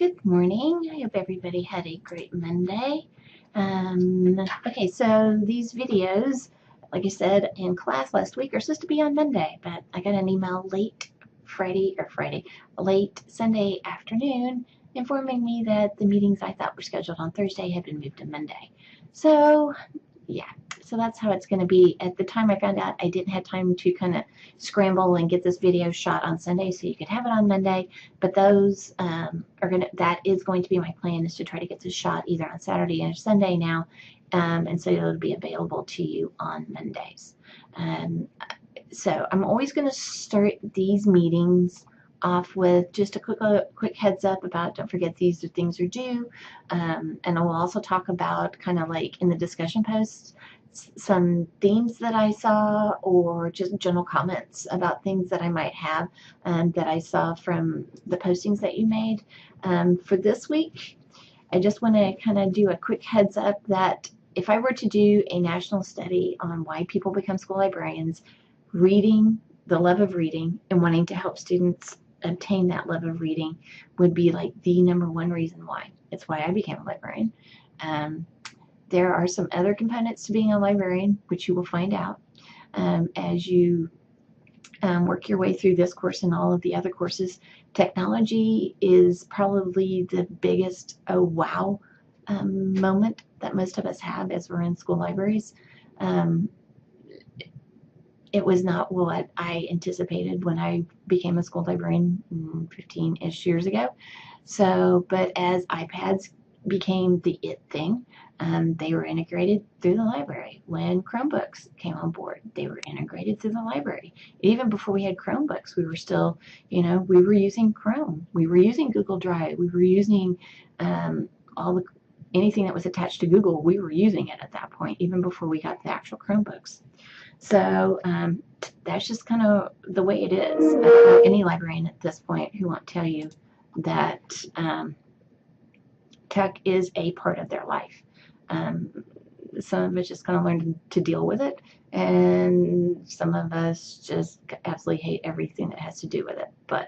Good morning. I hope everybody had a great Monday. Okay, so these videos, like I said in class last week, are supposed to be on Monday, but I got an email late late Sunday afternoon informing me that the meetings I thought were scheduled on Thursday had been moved to Monday. So yeah, so that's how it's going to be. At the time I found out, I didn't have time to kind of scramble and get this video shot on Sunday so you could have it on Monday, but those that is going to be my plan, is to try to get this shot either on Saturday or Sunday now, and so it'll be available to you on Mondays. So I'm always going to start these meetings off with just a quick heads up about, don't forget these things are due, and I will also talk about, kind of like in the discussion posts, some themes that I saw, or just general comments about things that I might have that I saw from the postings that you made. For this week, I just want to kind of do a quick heads up that if I were to do a national study on why people become school librarians, reading, the love of reading, and wanting to help students obtain that love of reading would be like the #1 reason why. It's why I became a librarian. There are some other components to being a librarian, which you will find out as you work your way through this course and all of the other courses. Technology is probably the biggest wow moment that most of us have as we're in school libraries. It was not what I anticipated when I became a school librarian 15-ish years ago. So, but as iPads became the it thing, they were integrated through the library. When Chromebooks came on board, they were integrated through the library. Even before we had Chromebooks, we were still, we were using Chrome. We were using Google Drive. We were using anything that was attached to Google. We were using it at that point, even before we got the actual Chromebooks. So that's just kind of the way it is. I don't know any librarian at this point who won't tell you that tech is a part of their life. Some of us just kind of learn to deal with it, and some of us just absolutely hate everything that has to do with it. But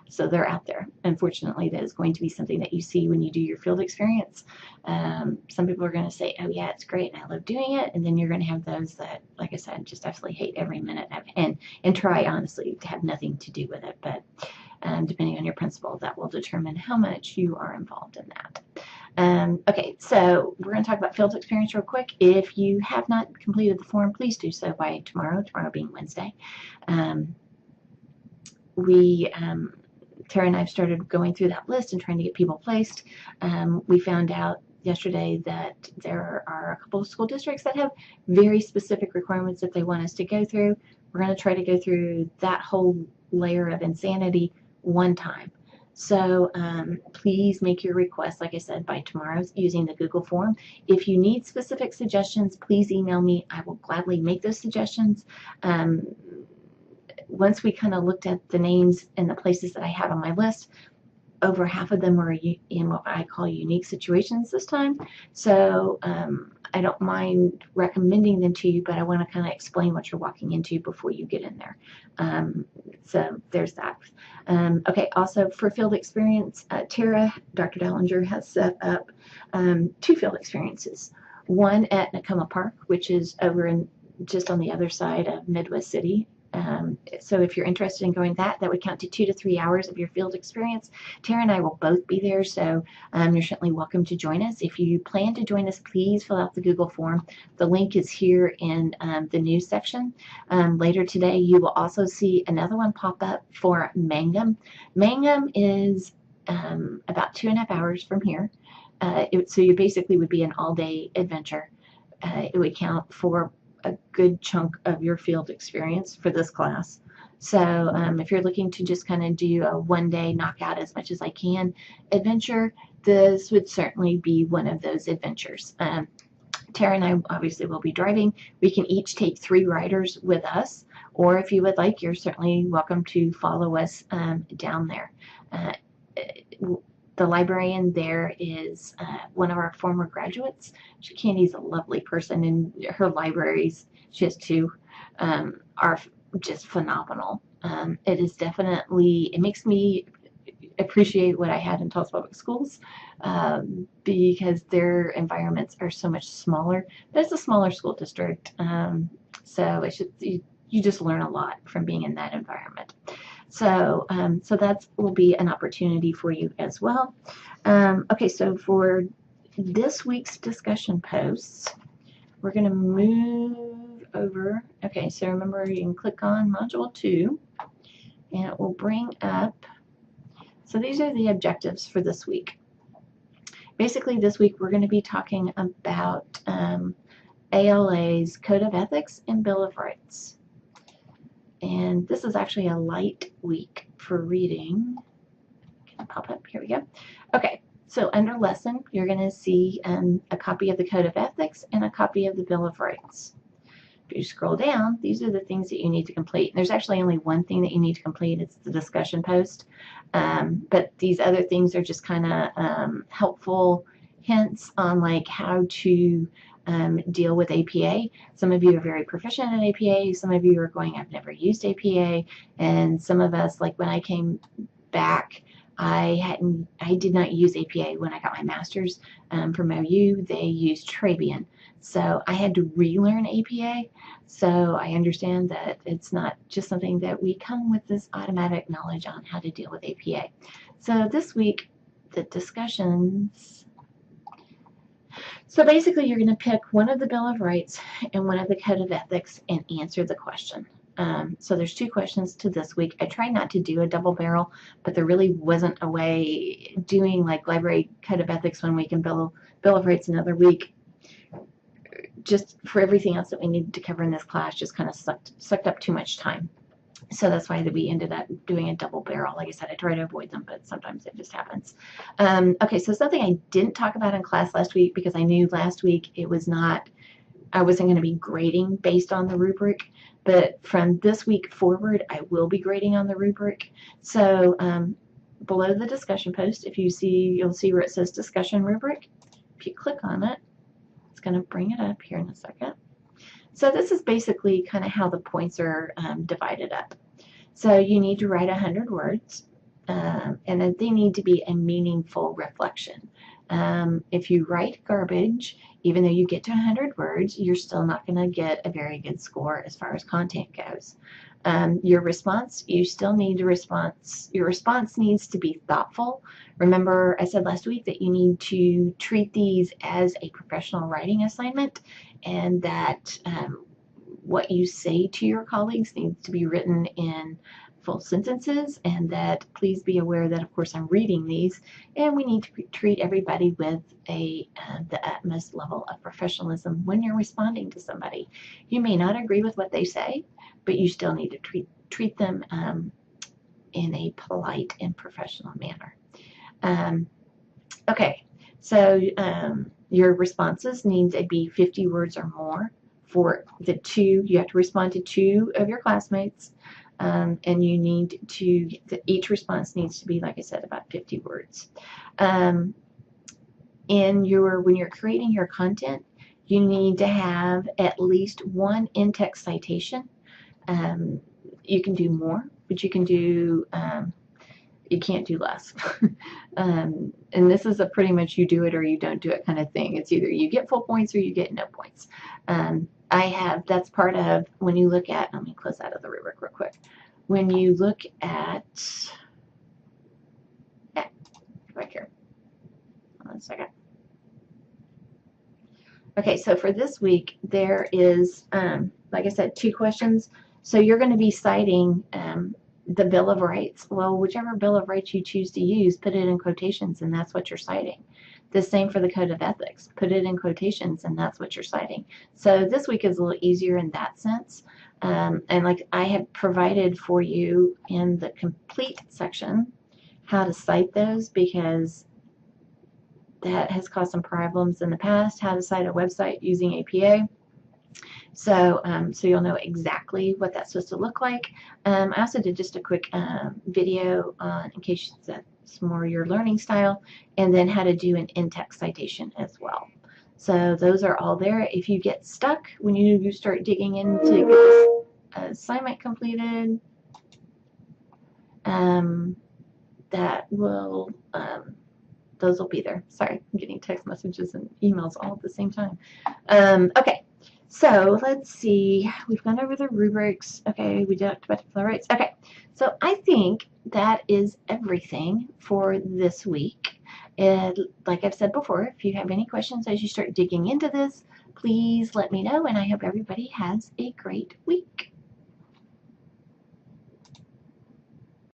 so they're out there. Unfortunately, that is going to be something that you see when you do your field experience. Some people are going to say, oh yeah, it's great and I love doing it. And then you're going to have those that, like I said, just absolutely hate every minute of it, and try honestly to have nothing to do with it. But depending on your principal, that will determine how much you are involved in that. Okay, so we're going to talk about field experience real quick. If you have not completed the form, please do so by tomorrow being Wednesday. Tara and I have started going through that list and trying to get people placed. We found out yesterday that there are a couple of school districts that have very specific requirements that they want us to go through. We're going to try to go through that whole layer of insanity one time. So please make your request, like I said, by tomorrow using the Google form. If you need specific suggestions, please email me. I will gladly make those suggestions. Once we kind of looked at the names and the places that I had on my list, over half of them were in what I call unique situations this time. So I don't mind recommending them to you, but I want to kind of explain what you're walking into before you get in there. So there's that. Okay, also for field experience, Tara, Dr. Dallinger, has set up 2 field experiences. One at Nakoma Park, which is over just on the other side of Midwest City. So if you're interested in going that would count to 2 to 3 hours of your field experience. Tara and I will both be there, so you're certainly welcome to join us. If you plan to join us, please fill out the Google form. The link is here in the news section. Later today, you will also see another one pop up for Mangum. Mangum is about 2.5 hours from here. So you basically would be an all-day adventure. It would count for a good chunk of your field experience for this class. So if you're looking to just kind of do a one-day knockout as much as I can adventure, this would certainly be one of those adventures. Tara and I obviously will be driving. We can each take 3 riders with us, or if you would like, you're certainly welcome to follow us down there. The librarian there is one of our former graduates. Candy's a lovely person, and her libraries, she has 2, are just phenomenal. It is definitely, it makes me appreciate what I had in Tulsa Public Schools because their environments are so much smaller. But it's a smaller school district, so it's just, you just learn a lot from being in that environment. So, so that will be an opportunity for you as well. Okay, so for this week's discussion posts, we're going to move over. Okay, so remember you can click on Module 2 and it will bring up, so these are the objectives for this week. Basically this week we're going to be talking about ALA's Code of Ethics and Bill of Rights. And this is actually a light week for reading. Can it pop up? Here we go. Okay, so under lesson, you're going to see a copy of the Code of Ethics and a copy of the Bill of Rights. If you scroll down, these are the things that you need to complete. There's actually only one thing that you need to complete. It's the discussion post. But these other things are just kind of helpful hints on like how to deal with APA. Some of you are very proficient in APA. Some of you are going, I've never used APA. And some of us, like when I came back, I did not use APA when I got my master's from OU. They used Trabian. So I had to relearn APA. So I understand that it's not just something that we come with this automatic knowledge on how to deal with APA. So this week, the discussions. So basically, you're going to pick one of the Bill of Rights and one of the Code of Ethics and answer the question. So there's 2 questions to this week. I try not to do a double barrel, but there really wasn't a way doing like library Code of Ethics one week and Bill of Rights another week. Just for everything else that we needed to cover in this class just kind of sucked up too much time. So that's why we ended up doing a double barrel. Like I said, I try to avoid them, but sometimes it just happens. Okay, so something I didn't talk about in class last week because I knew last week I wasn't going to be grading based on the rubric, but from this week forward, I will be grading on the rubric. So below the discussion post, if you see, you'll see where it says discussion rubric. If you click on it, it's going to bring it up here in a second. So this is basically kind of how the points are divided up. So you need to write 100 words, and then they need to be a meaningful reflection. If you write garbage, even though you get to 100 words, you're still not going to get a very good score as far as content goes. Your response, you still need a response. Your response needs to be thoughtful. Remember, I said last week that you need to treat these as a professional writing assignment, and that what you say to your colleagues needs to be written in full sentences, and that please be aware that, of course, I'm reading these, and we need to treat everybody with the utmost level of professionalism when you're responding to somebody. You may not agree with what they say, but you still need to treat them in a polite and professional manner. Okay, so your responses need to be 50 words or more. For the 2, you have to respond to 2 of your classmates, and you need to, each response needs to be, like I said, about 50 words. When you're creating your content, you need to have at least 1 in-text citation. You can do more, but you can do, you can't do less. And this is a pretty much you do it or you don't do it kind of thing. It's either you get full points or you get no points. That's part of, when you look at, let me close out of the rubric real quick. When you look at, right here, hold on a second. Okay, so for this week, there is, like I said, 2 questions. So you're going to be citing the Bill of Rights. Well, whichever Bill of Rights you choose to use, put it in quotations, and that's what you're citing. The same for the Code of Ethics. Put it in quotations, and that's what you're citing. So this week is a little easier in that sense. And like I have provided for you in the complete section how to cite those, because that has caused some problems in the past, how to cite a website using APA. So, so you'll know exactly what that's supposed to look like. I also did just a quick video on, in case that's more your learning style, and then how to do an in-text citation as well. So those are all there. If you get stuck when you start digging in to get this assignment completed, that will, those will be there. Sorry, I'm getting text messages and emails all at the same time. Okay, so let's see. We've gone over the rubrics. Okay, we talked about the flow rates. Okay, so I think that is everything for this week. And like I've said before, if you have any questions as you start digging into this, please let me know, and I hope everybody has a great week.